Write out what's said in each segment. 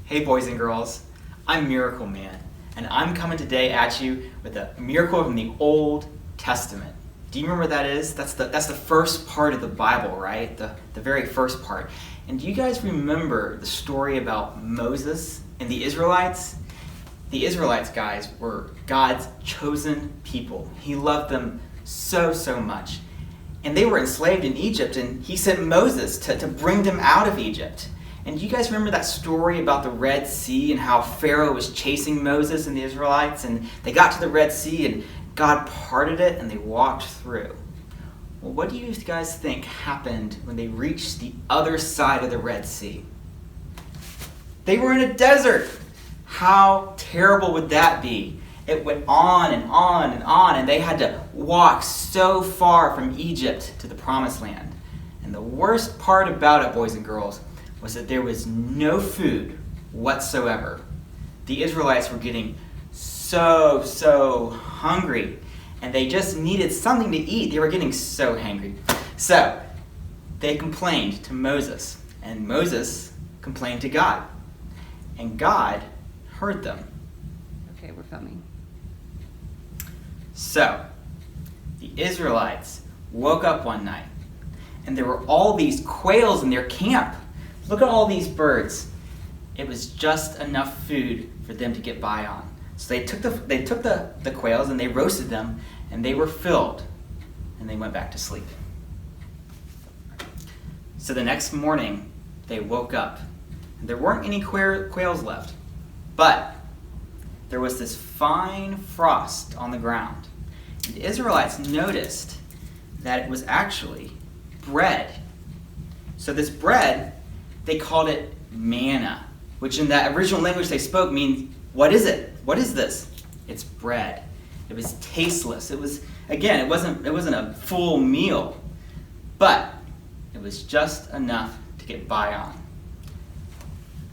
Hey boys and girls, I'm Miracle Man, and I'm coming today at you with a miracle from the Old Testament. Do you remember what that is? That's the first part of the Bible, right? The very first part. And do you guys remember the story about Moses and the Israelites? The Israelites, guys, were God's chosen people. He loved them so much. And they were enslaved in Egypt, and he sent Moses to bring them out of Egypt. And do you guys remember that story about the Red Sea and how Pharaoh was chasing Moses and the Israelites? And they got to the Red Sea and God parted it and they walked through. Well, what do you guys think happened when they reached the other side of the Red Sea? They were in a desert. How terrible would that be? It went on and on and on, and they had to walk so far from Egypt to the Promised Land. And the worst part about it, boys and girls, was that there was no food whatsoever. The Israelites were getting so hungry, and they just needed something to eat. They were getting so hungry. So they complained to Moses, and Moses complained to God, and God heard them. Okay, we're filming. So the Israelites woke up one night, and there were all these quails in their camp. Look at all these birds. It was just enough food for them to get by on. So they took the quails and they roasted them, and they were filled, and they went back to sleep. So the next morning they woke up, and there weren't any quails left, but there was this fine frost on the ground. And the Israelites noticed that it was actually bread. So this bread, they called it manna, which in that original language they spoke means, what is it? What is this? It's bread. It was tasteless. It wasn't a full meal, but it was just enough to get by on.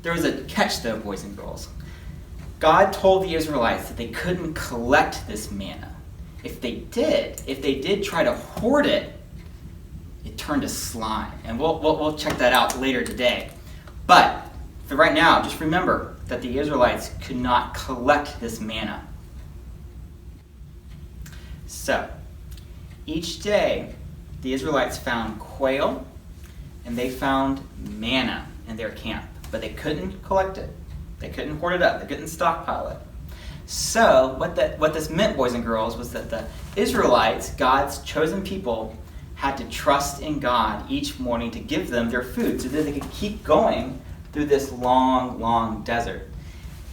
There was a catch though, boys and girls. God told the Israelites that they couldn't collect this manna. If they did try to hoard it, it turned to slime. And we'll check that out later today. But for right now, just remember that the Israelites could not collect this manna. So, each day, the Israelites found quail and they found manna in their camp, but they couldn't collect it. They couldn't hoard it up. They couldn't stockpile it. So, what this meant, boys and girls, was that the Israelites, God's chosen people, had to trust in God each morning to give them their food so that they could keep going through this long desert.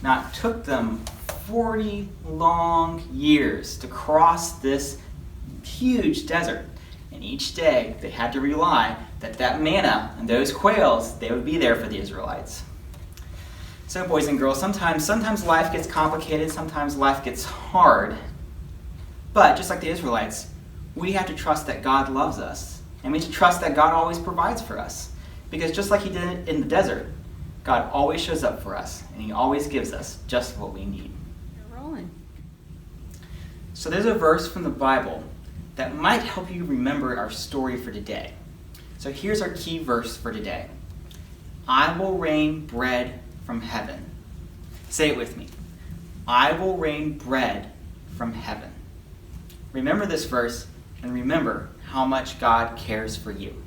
Now, it took them 40 long years to cross this huge desert. And each day, they had to rely that manna and those quails, they would be there for the Israelites. So, boys and girls, sometimes life gets complicated, sometimes life gets hard. But just like the Israelites, we have to trust that God loves us. And we have to trust that God always provides for us. Because just like he did in the desert, God always shows up for us. And he always gives us just what we need. You're rolling. So there's a verse from the Bible that might help you remember our story for today. So here's our key verse for today. I will rain bread from heaven. Say it with me. I will rain bread from heaven. Remember this verse, and remember how much God cares for you.